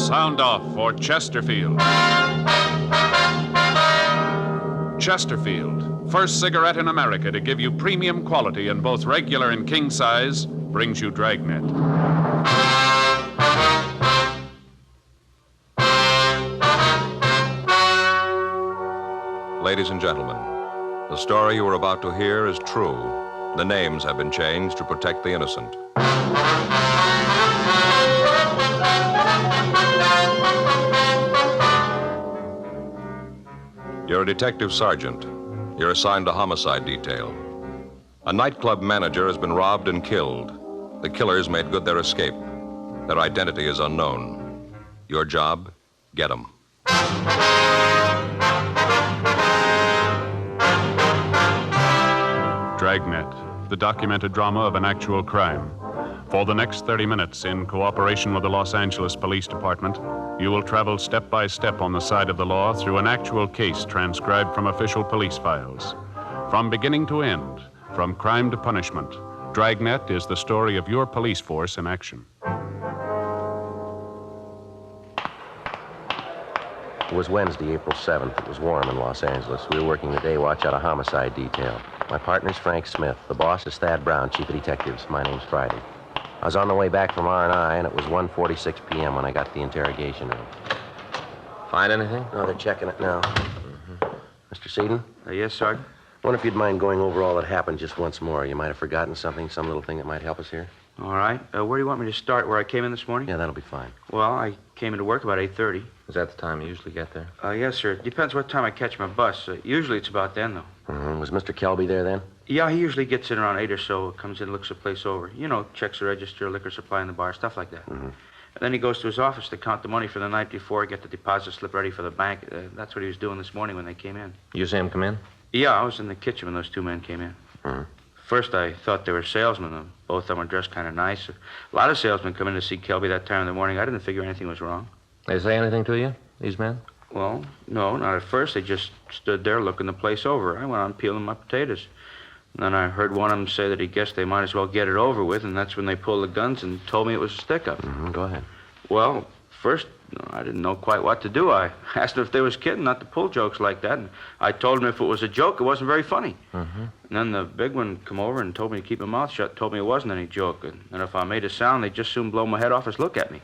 Sound off for Chesterfield. Chesterfield, first cigarette in America to give you premium quality in both regular and king size, brings you Dragnet. Ladies and gentlemen, the story you are about to hear is true. The names have been changed to protect the innocent. You're a detective sergeant. You're assigned to homicide detail. A nightclub manager has been robbed and killed. The killers made good their escape. Their identity is unknown. Your job, get them. Dragnet, the documented drama of an actual crime. For the next 30 minutes, in cooperation with the Los Angeles Police Department, you will travel step by step on the side of the law through an actual case transcribed from official police files. From beginning to end, from crime to punishment, Dragnet is the story of your police force in action. It was Wednesday, April 7th. It was warm in Los Angeles. We were working the day watch out of homicide detail. My partner's Frank Smith. The boss is Thad Brown, chief of detectives. My name's Friday. I was on the way back from R&I, and it was 1:46 p.m. when I got to the interrogation room. Find anything? Oh, they're checking it now. Mr. Seaton? Yes, Sergeant. I wonder if you'd mind going over all that happened just once more. You might have forgotten something, some little thing that might help us here. All right. Where do you want me to start? Where I came in this morning? Yeah, that'll be fine. Well, I came into work about 8:30. Is that the time you usually get there? Yes, sir. Depends what time I catch my bus. Usually it's about then, though. Mm-hmm. Was Mr. Kelby there then? Yeah, he usually gets in around 8 or so, comes in, looks the place over. You know, checks the register, liquor supply in the bar, stuff like that. Mm-hmm. And then he goes to his office to count the money for the night before, get the deposit slip ready for the bank. That's what he was doing this morning when they came in. You see him come in? Yeah, I was in the kitchen when those two men came in. Mm-hmm. First, I thought they were salesmen. Both of them were dressed kind of nice. A lot of salesmen come in to see Kelby that time in the morning. I didn't figure anything was wrong. They say anything to you, these men? Well, no, not at first. They just stood there looking the place over. I went on peeling my potatoes. And then I heard one of them say that he guessed they might as well get it over with, and that's when they pulled the guns and told me it was a stick-up. Mm-hmm. Go ahead. Well, first, I didn't know quite what to do. I asked them if they was kidding, not to pull jokes like that. And I told them if it was a joke, it wasn't very funny. Mm-hmm. And then the big one come over and told me to keep my mouth shut, told me it wasn't any joke. And if I made a sound, they'd just soon blow my head off and look at me.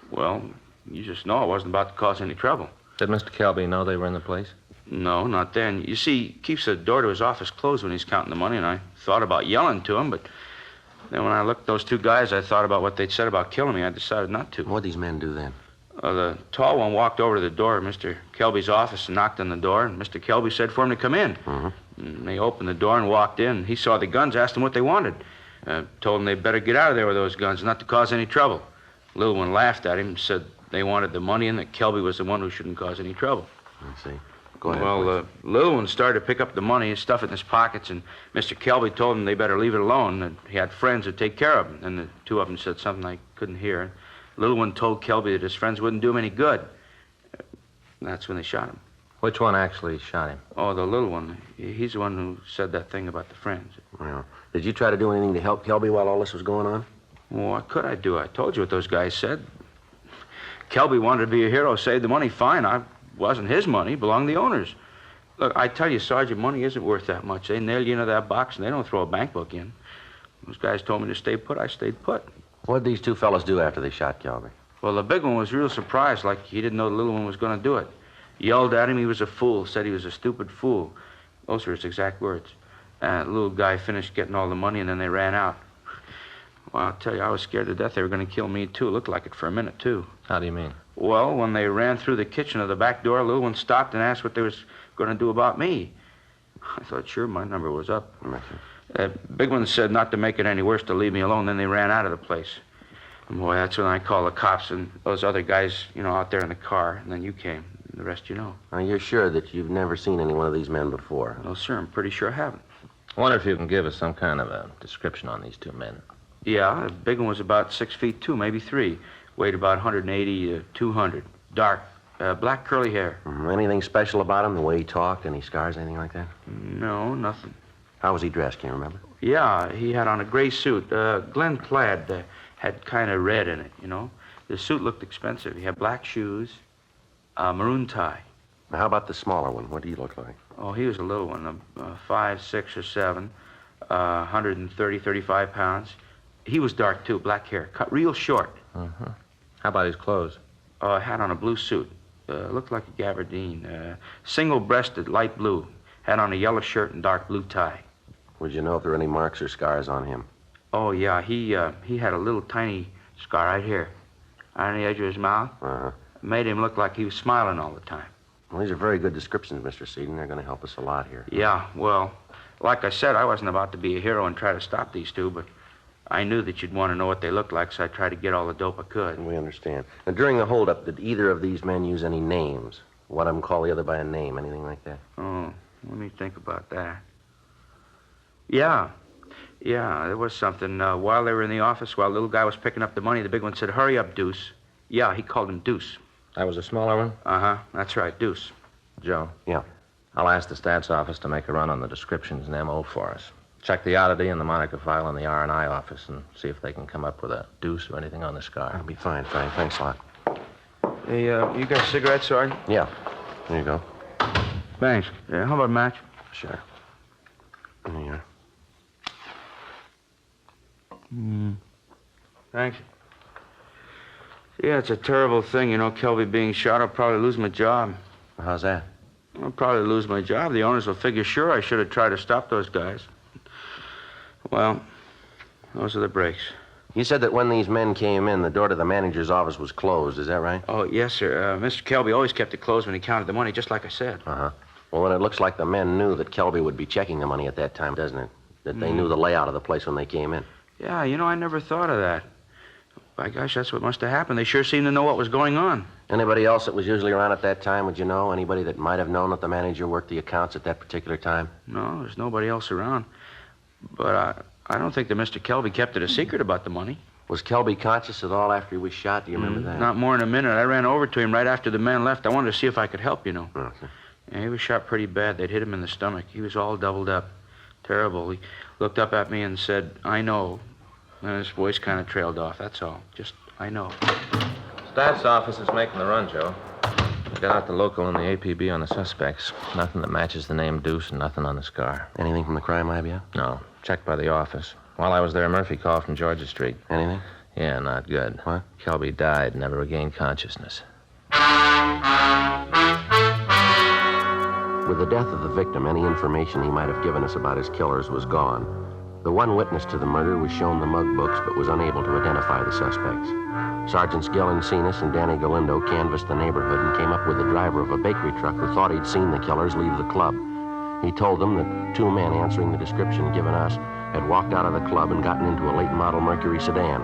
Well, you just know I wasn't about to cause any trouble. Did Mr. Kelby know they were in the place? No, not then. You see, he keeps the door to his office closed when he's counting the money, and I thought about yelling to him, but then when I looked at those two guys, I thought about what they'd said about killing me. I decided not to. What'd these men do then? The tall one walked over to the door of Mr. Kelby's office and knocked on the door, and Mr. Kelby said for him to come in. Mm-hmm. And they opened the door and walked in. He saw the guns, asked them what they wanted. Told them they'd better get out of there with those guns, not to cause any trouble. The little one laughed at him, said they wanted the money and that Kelby was the one who shouldn't cause any trouble. I see. Go ahead. Well, the little one started to pick up the money and stuff it in his pockets, and Mr. Kelby told him they better leave it alone, that he had friends who'd take care of him. And the two of them said something I couldn't hear. The little one told Kelby that his friends wouldn't do him any good. That's when they shot him. Which one actually shot him? Oh, the little one. He's the one who said that thing about the friends. Well, did you try to do anything to help Kelby while all this was going on? Well, what could I do? I told you what those guys said. Kelby wanted to be a hero, save the money, fine. I wasn't his money, it belonged to the owners. Look, I tell you, Sergeant, money isn't worth that much. They nail you into that box and they don't throw a bank book in. Those guys told me to stay put, I stayed put. What did these two fellas do after they shot Kelby? Well, the big one was real surprised, like he didn't know the little one was going to do it. Yelled at him he was a fool, said he was a stupid fool. Those were his exact words. The little guy finished getting all the money and then they ran out. Well, I'll tell you, I was scared to death they were going to kill me, too. It looked like it for a minute, too. How do you mean? Well, when they ran through the kitchen of the back door, little one stopped and asked what they was going to do about me. I thought, sure, my number was up. Big one said not to make it any worse, to leave me alone. Then they ran out of the place. And boy, that's when I called the cops and those other guys, out there in the car. And then you came. And the rest you know. Now, you're sure that you've never seen any one of these men before? Well, sir, I'm pretty sure I haven't. I wonder if you can give us some kind of a description on these two men. Yeah, the big one was about 6 feet 2, maybe 3. Weighed about 180 to 200. Dark, black curly hair. Anything special about him? The way he talked? Any scars, anything like that? No, nothing. How was he dressed? Can you remember? Yeah, he had on a gray suit. Glen plaid had kind of red in it, The suit looked expensive. He had black shoes, a maroon tie. Now, how about the smaller one? What do you look like? Oh, he was a little one, 5, 6, or 7, 130, 35 pounds. He was dark, too, black hair, cut real short. Uh-huh. How about his clothes? Had on a blue suit. Looked like a gabardine. Single-breasted, light blue. Had on a yellow shirt and dark blue tie. Would you know if there were any marks or scars on him? Oh, yeah, he had a little tiny scar right here, on the edge of his mouth. Uh-huh. Made him look like he was smiling all the time. Well, these are very good descriptions, Mr. Seaton. They're going to help us a lot here. Yeah, well, like I said, I wasn't about to be a hero and try to stop these two, but I knew that you'd want to know what they looked like, so I tried to get all the dope I could. We understand. Now, during the holdup, did either of these men use any names? One of them call the other by a name, anything like that? Oh, let me think about that. Yeah, there was something. While they were in the office, while the little guy was picking up the money, the big one said, "Hurry up, Deuce." Yeah, he called him Deuce. That was a smaller one? Uh-huh, that's right, Deuce. Joe? Yeah. I'll ask the stats office to make a run on the descriptions and MO for us. Check the oddity and the moniker file in the R&I office and see if they can come up with a deuce or anything on the scar. That'll be fine, Frank. Thanks a lot. Hey, you got a cigarette, Sergeant? Yeah. There you go. Thanks. Yeah, how about a match? Sure. There you are. Thanks. Yeah, it's a terrible thing, Kelby being shot. I'll probably lose my job. How's that? I'll probably lose my job. The owners will figure, sure, I should have tried to stop those guys. Well, those are the breaks. You said that when these men came in, the door to the manager's office was closed. Is that right? Oh, yes, sir. Mr. Kelby always kept it closed when he counted the money, just like I said. Uh-huh. Well, then it looks like the men knew that Kelby would be checking the money at that time, doesn't it? That they knew the layout of the place when they came in. Yeah, I never thought of that. By gosh, that's what must have happened. They sure seemed to know what was going on. Anybody else that was usually around at that time, would you know? Anybody that might have known that the manager worked the accounts at that particular time? No, there's nobody else around. But I don't think that Mr. Kelby kept it a secret about the money. Was Kelby conscious at all after he was shot? Do you remember that? Not more than a minute. I ran over to him right after the man left. I wanted to see if I could help, Okay. Yeah, he was shot pretty bad. They'd hit him in the stomach. He was all doubled up. Terrible. He looked up at me and said, "I know." And his voice kind of trailed off. That's all. Just, "I know." Stats office is making the run, Joe. We got out the local and the APB on the suspects. Nothing that matches the name Deuce and nothing on the scar. Anything from the crime lab yet? No. Checked by the office. While I was there, Murphy called from Georgia Street. Anything? Yeah, not good. What? Kelby died, never regained consciousness. With the death of the victim, any information he might have given us about his killers was gone. The one witness to the murder was shown the mug books, but was unable to identify the suspects. Sergeants Gill Encinas and Danny Galindo canvassed the neighborhood and came up with the driver of a bakery truck who thought he'd seen the killers leave the club. He told them that 2 men answering the description given us had walked out of the club and gotten into a late model Mercury sedan.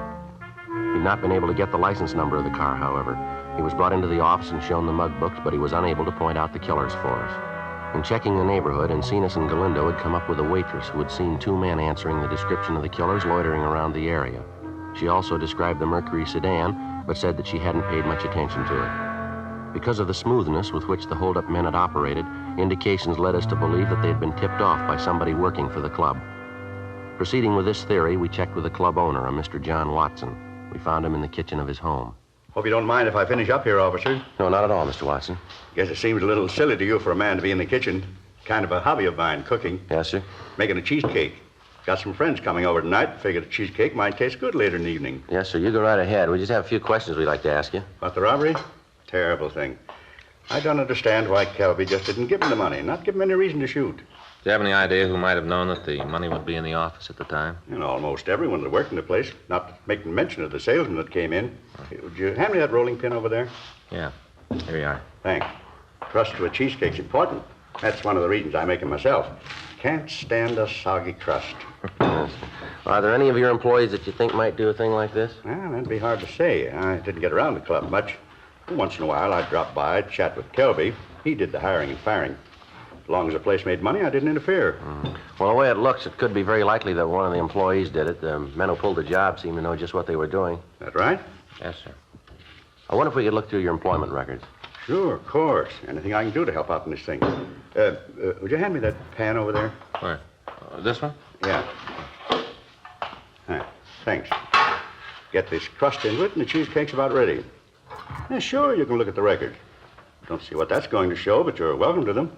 He'd not been able to get the license number of the car, however. He was brought into the office and shown the mug books, but he was unable to point out the killers for us. In checking the neighborhood, Encinas and Galindo had come up with a waitress who had seen 2 men answering the description of the killers loitering around the area. She also described the Mercury sedan, but said that she hadn't paid much attention to it. Because of the smoothness with which the holdup men had operated, indications led us to believe that they had been tipped off by somebody working for the club. Proceeding with this theory, we checked with the club owner, a Mr. John Watson. We found him in the kitchen of his home. Hope you don't mind if I finish up here, officer. No, not at all, Mr. Watson. Guess it seems a little silly to you for a man to be in the kitchen. Kind of a hobby of mine, cooking. Yes, sir? Making a cheesecake. Got some friends coming over tonight. Figured a cheesecake might taste good later in the evening. Yes, sir. You go right ahead. We just have a few questions we'd like to ask you. About the robbery? Terrible thing. I don't understand why Kelby just didn't give him the money. Not give him any reason to shoot. Do you have any idea who might have known that the money would be in the office at the time? And almost everyone that worked in the place, not making mention of the salesman that came in. Would you hand me that rolling pin over there? Yeah. Here you are. Thanks. Crust to a cheesecake's important. That's one of the reasons I make it myself. Can't stand a soggy crust. Yes. Are there any of your employees that you think might do a thing like this? Well, that'd be hard to say. I didn't get around the club much. Once in a while, I'd drop by, chat with Kelby. He did the hiring and firing. As long as the place made money, I didn't interfere. Well, the way it looks, it could be very likely that one of the employees did it. The men who pulled the job seem to know just what they were doing. That right? Yes, sir. I wonder if we could look through your employment records. Sure, of course. Anything I can do to help out in this thing. Would you hand me that pan over there? Where? This one? Yeah. Thanks. Get this crust into it, and the cheesecake's about ready. Yeah, sure, you can look at the record. Don't see what that's going to show, but you're welcome to them.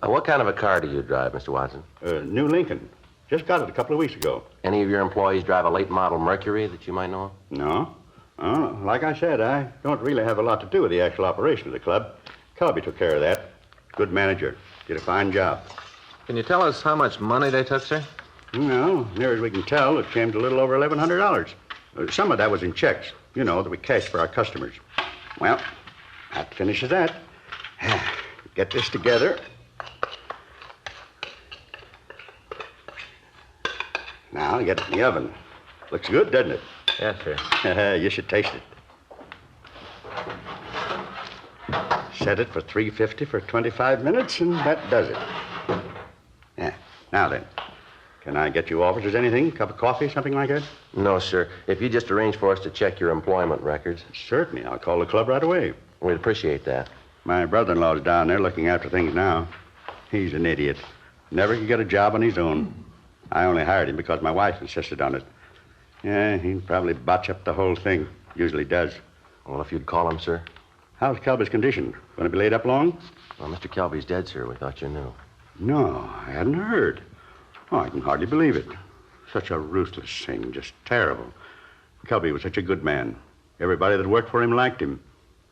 What kind of a car do you drive, Mr. Watson? New Lincoln. Just got it a couple of weeks ago. Any of your employees drive a late model Mercury that you might know of? No. Like I said, I don't really have a lot to do with the actual operation of the club. Kelby took care of that. Good manager. Did a fine job. Can you tell us how much money they took, sir? No, near as we can tell, it came to a little over $1,100. Some of that was in checks, that we cashed for our customers. Well, that finishes that. Get this together. Now, get it in the oven. Looks good, doesn't it? Yes, sir. You should taste it. Set it for 350 for 25 minutes, and that does it. Yeah. Now then, can I get you officers anything? Cup of coffee, something like that? No, sir. If you just arrange for us to check your employment records. Certainly. I'll call the club right away. We'd appreciate that. My brother-in-law's down there looking after things now. He's an idiot. Never could get a job on his own. I only hired him because my wife insisted on it. Yeah, he'd probably botch up the whole thing. Usually does. Well, if you'd call him, sir. How's Kelby's condition? Going to be laid up long? Well, Mr. Kelby's dead, sir. We thought you knew. No, I hadn't heard. Oh, I can hardly believe it. Such a ruthless thing, just terrible. Kelby was such a good man. Everybody that worked for him liked him.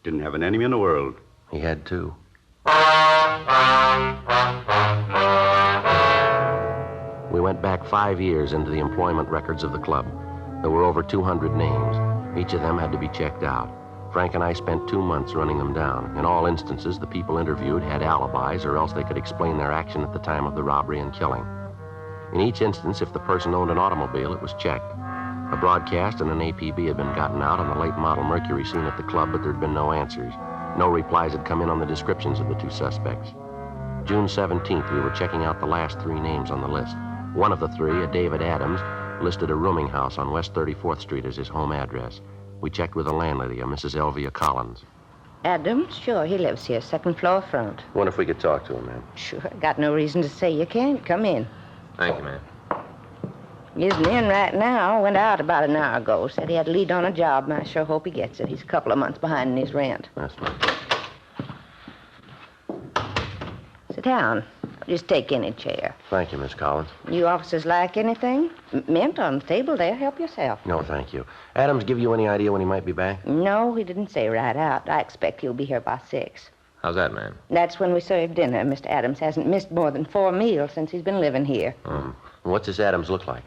Didn't have an enemy in the world. He had two. We went back 5 years into the employment records of the club. There were over 200 names. Each of them had to be checked out. Frank and I spent 2 months running them down. In all instances, the people interviewed had alibis, or else they could explain their action at the time of the robbery and killing. In each instance, if the person owned an automobile, it was checked. A broadcast and an APB had been gotten out on the late model Mercury seen at the club, but there'd been no answers. No replies had come in on the descriptions of the two suspects. June 17th, we were checking out the last 3 names on the list. One of the 3, a David Adams, listed a rooming house on West 34th Street as his home address. We checked with the landlady, a Mrs. Elvia Collins. Adams? Sure, he lives here, second floor front. Wonder if we could talk to him, ma'am. Sure, got no reason to say you can't. Come in. Thank you, ma'am. He isn't in right now. Went out about an hour ago. Said he had to lead on a job, and I sure hope he gets it. He's a couple of months behind in his rent. That's fine. Sit down. Just take any chair. Thank you, Miss Collins. You officers like anything? Mint on the table there. Help yourself. No, thank you. Adams give you any idea when he might be back? No, he didn't say right out. I expect he'll be here by 6. How's that, ma'am? That's when we serve dinner. Mr. Adams hasn't missed more than 4 meals since he's been living here. What's this Adams look like?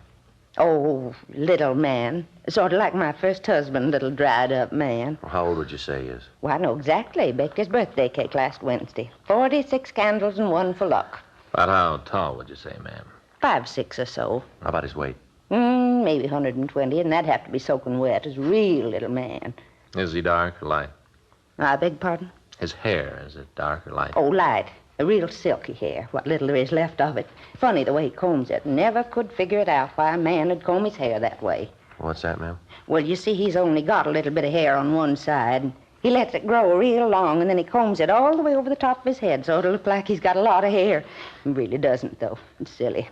Oh, little man. Sort of like my first husband, little dried-up man. Well, how old would you say he is? Well, I know exactly. Baked his birthday cake last Wednesday. 46 candles and 1 for luck. About how tall would you say, ma'am? 5'6" or so. How about his weight? Maybe 120, and that'd have to be soaking wet. He's a real little man. Is he dark or light? I beg pardon? His hair, is it dark or light? Oh, light. A real silky hair, what little there is left of it. Funny the way he combs it. Never could figure it out why a man would comb his hair that way. What's that, ma'am? Well, you see, he's only got a little bit of hair on one side. He lets it grow real long, and then he combs it all the way over the top of his head, so it'll look like he's got a lot of hair. He really doesn't, though. It's silly.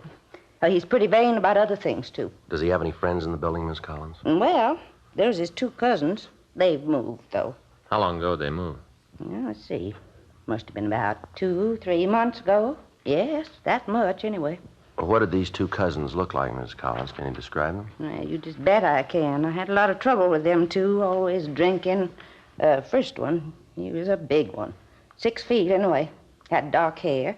He's pretty vain about other things, too. Does he have any friends in the building, Miss Collins? Well, there's his 2 cousins. They've moved, though. How long ago did they move? Well, let's see. Must have been about 2-3 months ago. Yes, that much, anyway. What did these 2 cousins look like, Miss Collins? Can you describe them? Well, you just bet I can. I had a lot of trouble with them 2, always drinking. First one, he was a big one. 6 feet, anyway. Had dark hair.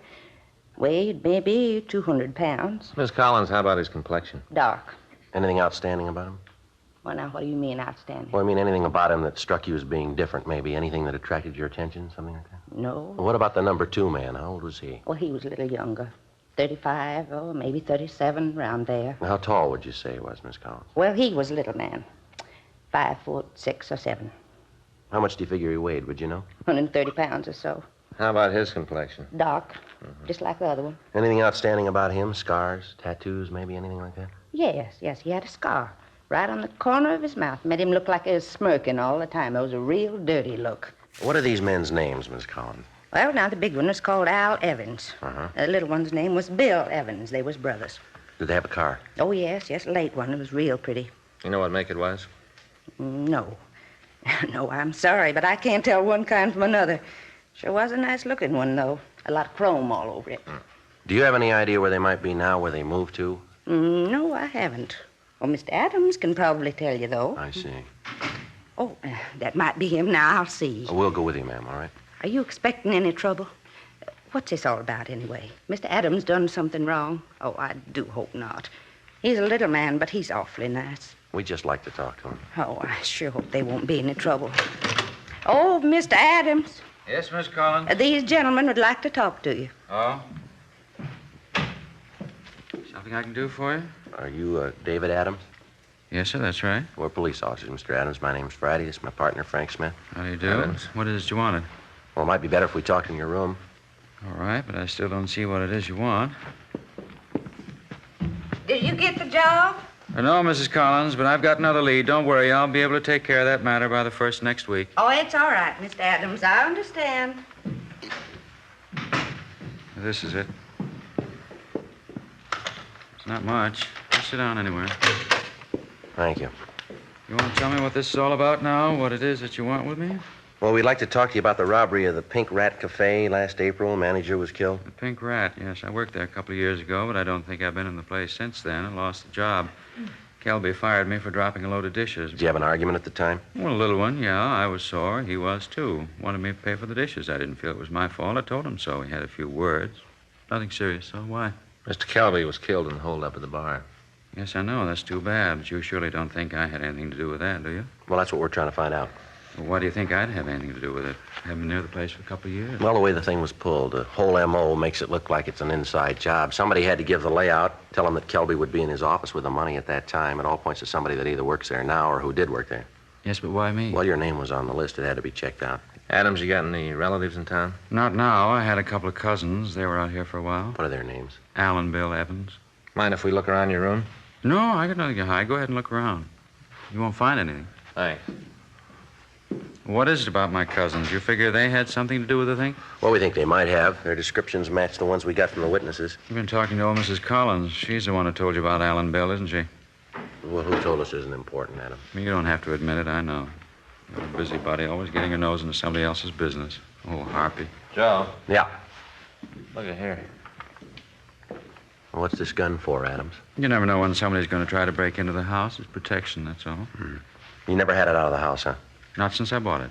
Weighed maybe 200 pounds. Miss Collins, how about his complexion? Dark. Anything outstanding about him? Well, now, what do you mean outstanding? Well, I mean anything about him that struck you as being different, maybe? Anything that attracted your attention, something like that? No. Well, what about the number 2 man? How old was he? Well, he was a little younger. 35 or maybe 37, around there. How tall would you say he was, Miss Collins? Well, he was a little man. 5'6" or 7. How much do you figure he weighed, would you know? 130 pounds or so. How about his complexion? Dark, just like the other one. Anything outstanding about him? Scars, tattoos, maybe anything like that? Yes, he had a scar. Right on the corner of his mouth. Made him look like he was smirking all the time. It was a real dirty look. What are these men's names, Miss Collins? Well, now, the big one was called Al Evans. Uh-huh. The little one's name was Bill Evans. They was brothers. Did they have a car? Oh, yes, a late one. It was real pretty. You know what make it was? No. No, I'm sorry, but I can't tell one kind from another. Sure was a nice-looking one, though. A lot of chrome all over it. Do you have any idea where they might be now, where they moved to? No, I haven't. Well, Mr. Adams can probably tell you, though. I see. Oh, that might be him now. I'll see. We'll go with you, ma'am, all right? Are you expecting any trouble? What's this all about, anyway? Mr. Adams done something wrong? Oh, I do hope not. He's a little man, but he's awfully nice. We'd just like to talk to him. Oh, I sure hope they won't be any trouble. Oh, Mr. Adams. Yes, Miss Collins? These gentlemen would like to talk to you. Oh? Something I can do for you? Are you David Adams? Yes, sir, that's right. We're police officers, Mr. Adams. My name's Friday. This is my partner, Frank Smith. How do you do? Adams. What is it you wanted? Well, it might be better if we talked in your room. All right, but I still don't see what it is you want. Did you get the job? No, Mrs. Collins, but I've got another lead. Don't worry, I'll be able to take care of that matter by the first next week. Oh, it's all right, Mr. Adams. I understand. This is it. It's not much. Just sit down anywhere. Thank you. You want to tell me what this is all about now? What it is that you want with me? Well, we'd like to talk to you about the robbery of the Pink Rat Cafe last April. Manager was killed. The Pink Rat, yes. I worked there a couple of years ago, but I don't think I've been in the place since then. I lost the job. Kelby fired me for dropping a load of dishes. Did you have an argument at the time? Well, a little one, yeah. I was sore. He was, too. Wanted me to pay for the dishes. I didn't feel it was my fault. I told him so. He had a few words. Nothing serious, so why? Mr. Kelby was killed in the holdup at the bar. Yes, I know. That's too bad. But you surely don't think I had anything to do with that, do you? Well, that's what we're trying to find out. Well, why do you think I'd have anything to do with it? I haven't been near the place for a couple of years. Well, the way the thing was pulled, the whole M.O. makes it look like it's an inside job. Somebody had to give the layout, tell him that Kelby would be in his office with the money at that time. It all points to somebody that either works there now or who did work there. Yes, but why me? Well, your name was on the list. It had to be checked out. Adams, you got any relatives in town? Not now. I had a couple of cousins. They were out here for a while. What are their names? Al and Bill Evans. Mind if we look around your room? No, I got nothing to hide. Go ahead and look around. You won't find anything. Thanks. What is it about my cousins? You figure they had something to do with the thing? Well, we think they might have. Their descriptions match the ones we got from the witnesses. You've been talking to old Mrs. Collins. She's the one who told you about Al and Bill, isn't she? Well, who told us isn't important, Adam? You don't have to admit it. I know. You're a busybody, always getting your nose into somebody else's business. Oh, Harpy. Joe. Yeah. Look at here. What's this gun for, Adams? You never know when somebody's going to try to break into the house. It's protection, that's all. You never had it out of the house, huh? Not since I bought it.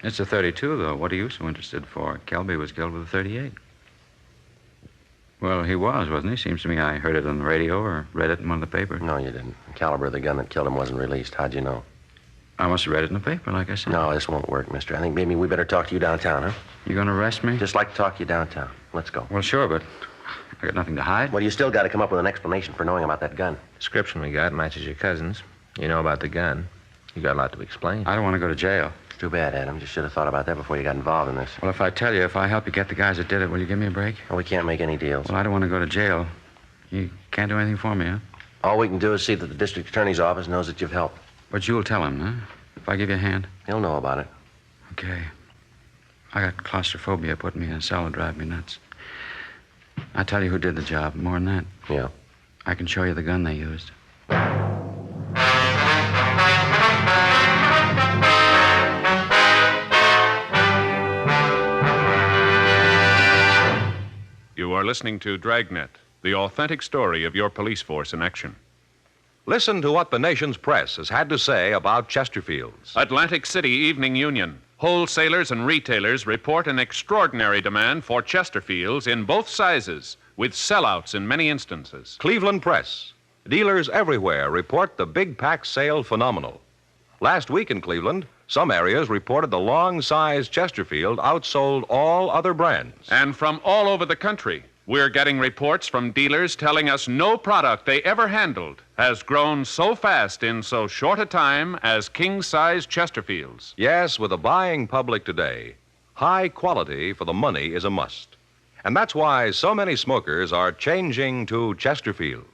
It's a 32, though. What are you so interested for? Kelby was killed with a 38. Well, he wasn't he? Seems to me I heard it on the radio or read it in one of the papers. No, you didn't. The caliber of the gun that killed him wasn't released. How'd you know? I must have read it in the paper, like I said. No, this won't work, mister. I think maybe we better talk to you downtown, huh? You going to arrest me? Just like to talk to you downtown. Let's go. Well, sure, but I got nothing to hide. Well, you still got to come up with an explanation for knowing about that gun. Description we got matches your cousin's. You know about the gun. You got a lot to explain. I don't want to go to jail. It's too bad, Adam. You should have thought about that before you got involved in this. Well, if I help you get the guys that did it, will you give me a break? Well, we can't make any deals. Well, I don't want to go to jail. You can't do anything for me, huh? All we can do is see that the district attorney's office knows that you've helped. But you'll tell him, huh? If I give you a hand? He'll know about it. Okay. I got claustrophobia. Putting me in a cell will drive me nuts. I'll tell you who did the job. More than that. Yeah. I can show you the gun they used. You are listening to Dragnet, the authentic story of your police force in action. Listen to what the nation's press has had to say about Chesterfields. Atlantic City Evening Union. Wholesalers and retailers report an extraordinary demand for Chesterfields in both sizes, with sellouts in many instances. Cleveland Press. Dealers everywhere report the big pack sale phenomenal. Last week in Cleveland, some areas reported the long-size Chesterfield outsold all other brands. And from all over the country, we're getting reports from dealers telling us no product they ever handled has grown so fast in so short a time as king-size Chesterfields. Yes, with the buying public today, high quality for the money is a must. And that's why so many smokers are changing to Chesterfield.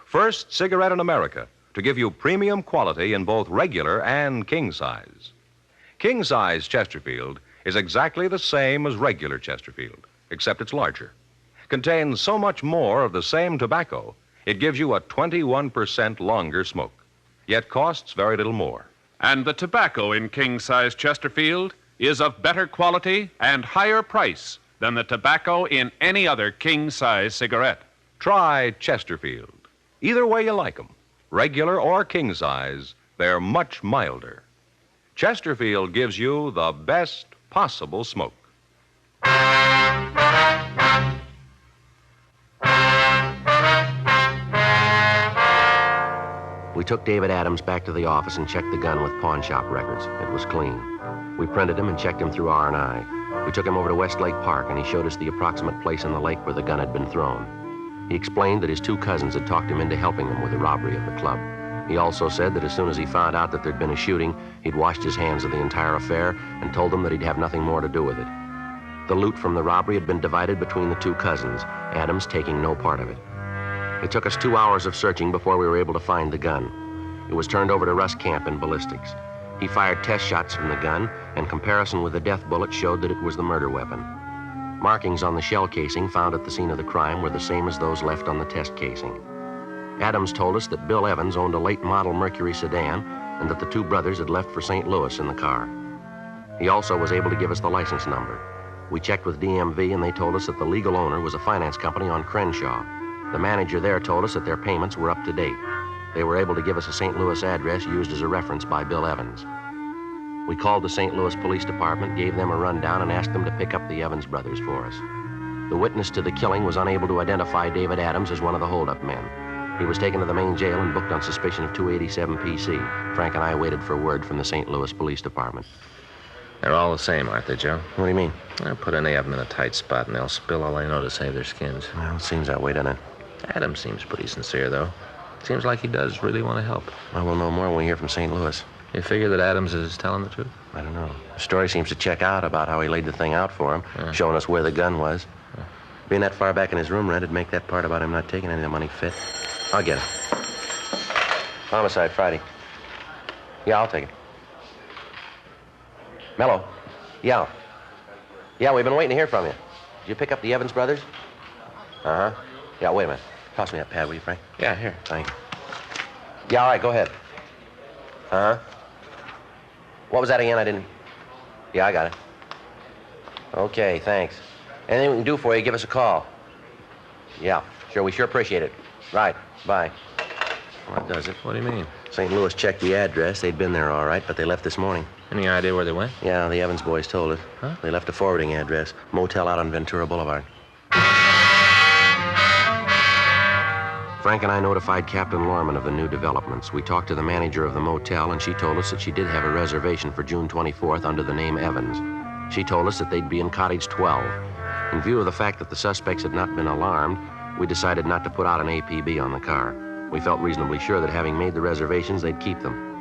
First cigarette in America to give you premium quality in both regular and king size. King size Chesterfield is exactly the same as regular Chesterfield, except it's larger. Contains so much more of the same tobacco, it gives you a 21% longer smoke, yet costs very little more. And the tobacco in king-size Chesterfield is of better quality and higher price than the tobacco in any other king-size cigarette. Try Chesterfield. Either way you like 'em, regular or king size, they're much milder. Chesterfield gives you the best possible smoke. We took David Adams back to the office and checked the gun with pawn shop records. It was clean. We printed him and checked him through R&I. We took him over to Westlake Park, and he showed us the approximate place in the lake where the gun had been thrown. He explained that his two cousins had talked him into helping them with the robbery of the club. He also said that as soon as he found out that there'd been a shooting, he'd washed his hands of the entire affair and told them that he'd have nothing more to do with it. The loot from the robbery had been divided between the two cousins, Adams taking no part of it. It took us 2 hours of searching before we were able to find the gun. It was turned over to Russ Camp in ballistics. He fired test shots from the gun, and comparison with the death bullet showed that it was the murder weapon. Markings on the shell casing found at the scene of the crime were the same as those left on the test casing. Adams told us that Bill Evans owned a late model Mercury sedan and that the two brothers had left for St. Louis in the car. He also was able to give us the license number. We checked with DMV, and they told us that the legal owner was a finance company on Crenshaw. The manager there told us that their payments were up to date. They were able to give us a St. Louis address used as a reference by Bill Evans. We called the St. Louis Police Department, gave them a rundown, and asked them to pick up the Evans brothers for us. The witness to the killing was unable to identify David Adams as one of the holdup men. He was taken to the main jail and booked on suspicion of 287 PC. Frank and I waited for word from the St. Louis Police Department. They're all the same, aren't they, Joe? What do you mean? I'll put any of them in a tight spot, and they'll spill all they know to save their skins. Well, it seems that way, doesn't it? Adams seems pretty sincere, though. Seems like he does really want to help. Well, we'll know more when we hear from St. Louis. You figure that Adams is telling the truth? I don't know. The story seems to check out about how he laid the thing out for him, showing us where the gun was. Being that far back in his room rented make that part about him not taking any of the money fit. I'll get it. Homicide Friday. Yeah, I'll take it. Mello. Yeah. Yeah, we've been waiting to hear from you. Did you pick up the Evans brothers? Uh-huh. Yeah, wait a minute. Toss me that pad, will you, Frank? Yeah, here. Thank you. Yeah, all right, go ahead. Uh-huh. What was that again? I didn't... Yeah, I got it. Okay, thanks. Anything we can do for you, give us a call. Yeah, sure, we sure appreciate it. Right, bye. Well, that does it. What do you mean? St. Louis checked the address. They'd been there all right, but they left this morning. Any idea where they went? Yeah, the Evans boys told us. Huh? They left a forwarding address. Motel out on Ventura Boulevard. Frank and I notified Captain Lorman of the new developments. We talked to the manager of the motel, and she told us that she did have a reservation for June 24th under the name Evans. She told us that they'd be in Cottage 12. In view of the fact that the suspects had not been alarmed, we decided not to put out an APB on the car. We felt reasonably sure that having made the reservations, they'd keep them.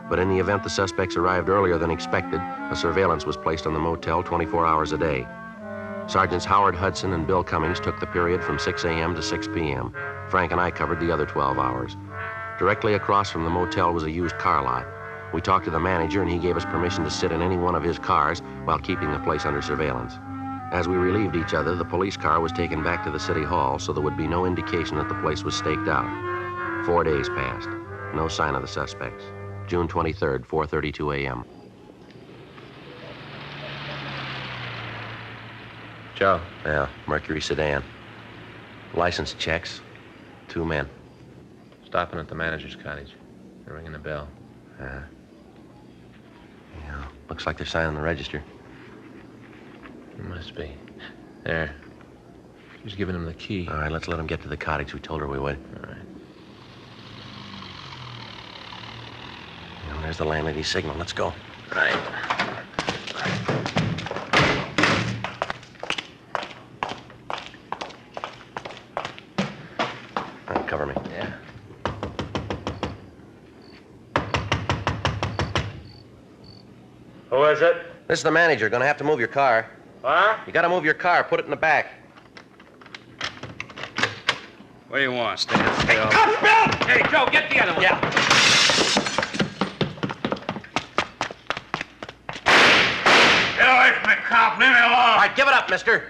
But in the event the suspects arrived earlier than expected, a surveillance was placed on the motel 24 hours a day. Sergeants Howard Hudson and Bill Cummings took the period from 6 a.m. to 6 p.m. Frank and I covered the other 12 hours. Directly across from the motel was a used car lot. We talked to the manager, and he gave us permission to sit in any one of his cars while keeping the place under surveillance. As we relieved each other, the police car was taken back to the city hall, so there would be no indication that the place was staked out. 4 days passed. No sign of the suspects. June 23rd, 4:32 a.m. Joe. Yeah, Mercury sedan. License checks. 2 men. Stopping at the manager's cottage. They're ringing the bell. Yeah, looks like they're signing the register. It must be. There. She's giving him the key. All right, let's let them get to the cottage. We told her we would. All right. There's the landlady's signal. Let's go. Right. Cover me. Yeah. Who is it? This is the manager. Gonna have to move your car. What? You gotta move your car. Put it in the back. What do you want? Stand still. Hey, come, Bill! Hey, Joe, get the other one. Yeah. Get away from me, cop. Leave me alone. All right, give it up, mister.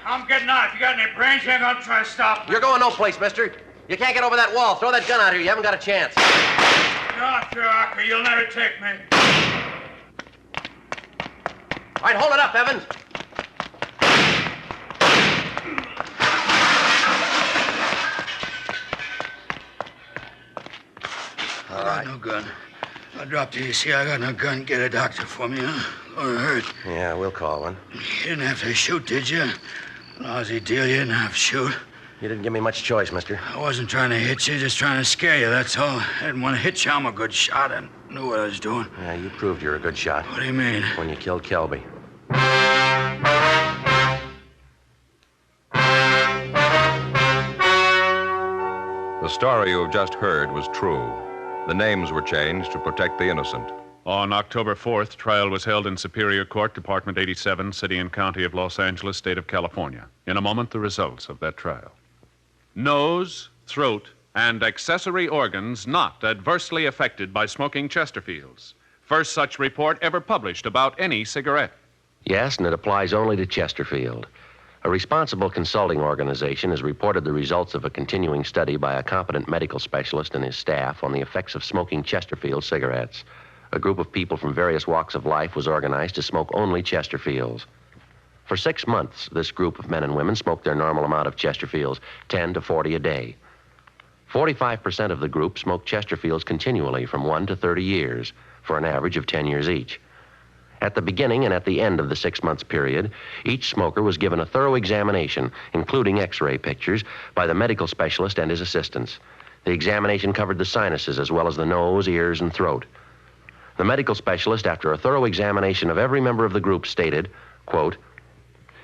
I'm getting out. If you got any brains, you ain't gonna try to stop me. You're going no place, mister. You can't get over that wall. Throw that gun out here. You haven't got a chance. Drop your archer. You'll never take me. All right, hold it up, Evans. I got no gun. I dropped the AC. I got no gun. Get a doctor for me, huh? Or hurt. Yeah, we'll call one. You didn't have to shoot, did you? Lousy deal. You didn't have to shoot. You didn't give me much choice, mister. I wasn't trying to hit you, just trying to scare you, that's all. I didn't want to hit you. I'm a good shot. I knew what I was doing. Yeah, you proved you're a good shot. What do you mean? When you killed Kelby. The story you've just heard was true. The names were changed to protect the innocent. On October 4th, trial was held in Superior Court, Department 87, City and County of Los Angeles, State of California. In a moment, the results of that trial. Nose, throat, and accessory organs not adversely affected by smoking Chesterfields. First such report ever published about any cigarette. Yes, and it applies only to Chesterfield. A responsible consulting organization has reported the results of a continuing study by a competent medical specialist and his staff on the effects of smoking Chesterfield cigarettes. A group of people from various walks of life was organized to smoke only Chesterfields. For 6 months, this group of men and women smoked their normal amount of Chesterfields, 10 to 40 a day. 45% of the group smoked Chesterfields continually from 1 to 30 years, for an average of 10 years each. At the beginning and at the end of the 6 months period, each smoker was given a thorough examination, including X-ray pictures, by the medical specialist and his assistants. The examination covered the sinuses as well as the nose, ears, and throat. The medical specialist, after a thorough examination of every member of the group, stated, quote,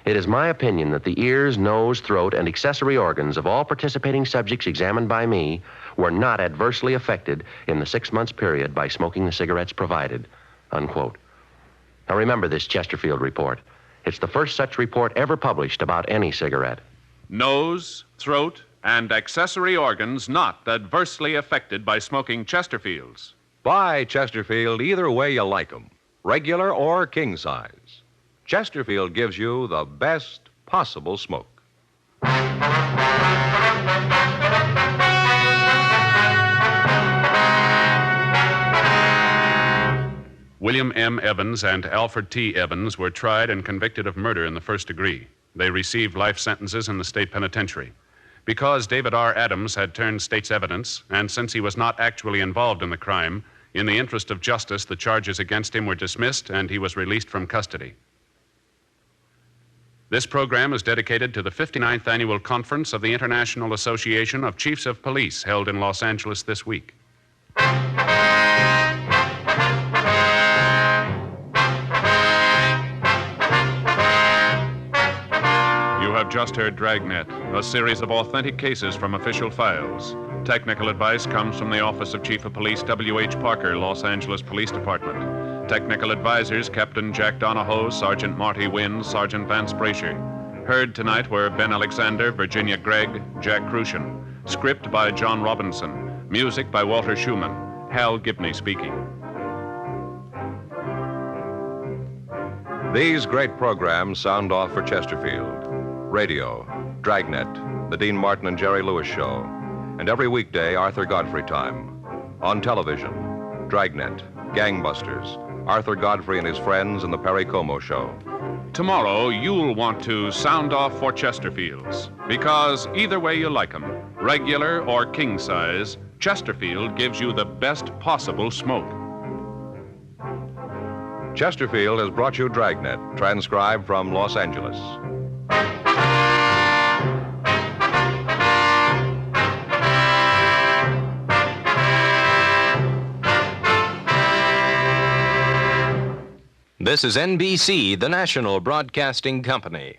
"It is my opinion that the ears, nose, throat, and accessory organs of all participating subjects examined by me were not adversely affected in the 6 months period by smoking the cigarettes provided," unquote. Now remember this Chesterfield report. It's the first such report ever published about any cigarette. Nose, throat, and accessory organs not adversely affected by smoking Chesterfields. Buy Chesterfield either way you like 'em, regular or king size. Chesterfield gives you the best possible smoke. William M. Evans and Alfred T. Evans were tried and convicted of murder in the first degree. They received life sentences in the state penitentiary. Because David R. Adams had turned state's evidence, and since he was not actually involved in the crime, in the interest of justice, the charges against him were dismissed and he was released from custody. This program is dedicated to the 59th Annual Conference of the International Association of Chiefs of Police held in Los Angeles this week. You have just heard Dragnet, a series of authentic cases from official files. Technical advice comes from the Office of Chief of Police W.H. Parker, Los Angeles Police Department. Technical advisors Captain Jack Donahoe, Sergeant Marty Wynn, Sergeant Vance Brasher. Heard tonight were Ben Alexander, Virginia Gregg, Jack Crucian. Script by John Robinson. Music by Walter Schumann. Hal Gibney speaking. These great programs sound off for Chesterfield. Radio, Dragnet, The Dean Martin and Jerry Lewis Show, and every weekday, Arthur Godfrey Time. On television, Dragnet, Gangbusters, Arthur Godfrey and his friends, and The Perry Como Show. Tomorrow, you'll want to sound off for Chesterfields, because either way you like 'em, regular or king size, Chesterfield gives you the best possible smoke. Chesterfield has brought you Dragnet, transcribed from Los Angeles. This is NBC, the national broadcasting company.